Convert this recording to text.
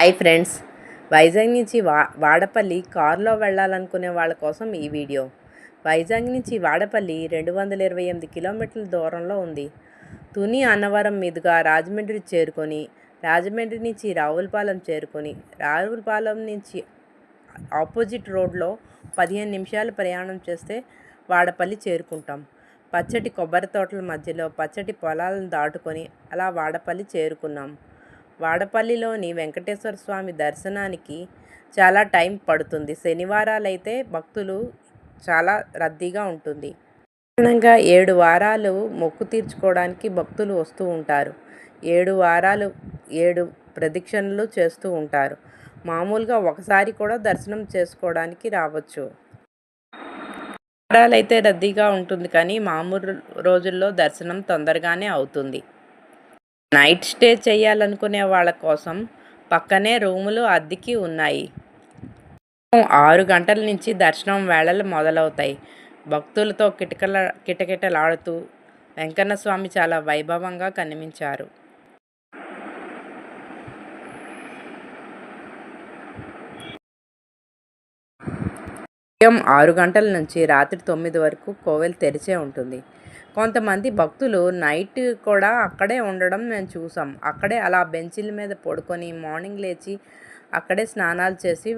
Hi friends, Vizag నుంచి వాడపల్లి కారులో వెళ్ళాలనుకునే వాళ్ళ కోసం ఈ వీడియో. వైజాగ్ నుంచి వాడపల్లి 228 కిలోమీటర్ల దూరంలో ఉంది. తుని అన్నవరం మీదుగా రాజమండ్రి చేరుకొని, రాజమండ్రి నుంచి రావులపాలెం చేరుకొని, రావులపాలెం నుంచి ఆపోజిట్ రోడ్లో 15 నిమిషాలు ప్రయాణం చేస్తే వాడపల్లి చేరుకుంటాం. పచ్చటి కొబ్బరి తోటల మధ్యలో పచ్చటి పొలాలను దాటుకొని అలా వాడపల్లి చేరుకున్నాం. వాడపల్లిలోని వెంకటేశ్వర స్వామి దర్శనానికి చాలా టైం పడుతుంది. శనివారాలైతే భక్తులు చాలా రద్దీగా ఉంటుంది. సాధారణంగా 7 వారాలు మొక్కు తీర్చుకోవడానికి భక్తులు వస్తూ ఉంటారు. 7 వారాలు 7 ప్రదక్షిణలు చేస్తూ ఉంటారు. మామూలుగా ఒకసారి కూడా దర్శనం చేసుకోవడానికి రావచ్చు. వారాలైతే రద్దీగా ఉంటుంది, కానీ మామూలు రోజుల్లో దర్శనం తొందరగానే అవుతుంది. నైట్ స్టే చేయాలనుకునే వాళ్ళ కోసం పక్కనే రూములు అద్దెకి ఉన్నాయి. 6 గంటల నుంచి దర్శనం వేళలు మొదలవుతాయి. భక్తులతో కిటకిటలాడుతూ వెంకన్న స్వామి చాలా వైభవంగా కనిపించారు. ఉదయం 6 గంటల నుంచి రాత్రి 9 వరకు కోవెల తెరిచే ఉంటుంది. కొంతమంది భక్తులు నైట్ కూడా అక్కడే ఉండడం మేము చూసాం. అక్కడే అలా బెంచీల మీద పడుకొని మార్నింగ్ లేచి అక్కడే స్నానాలు చేసి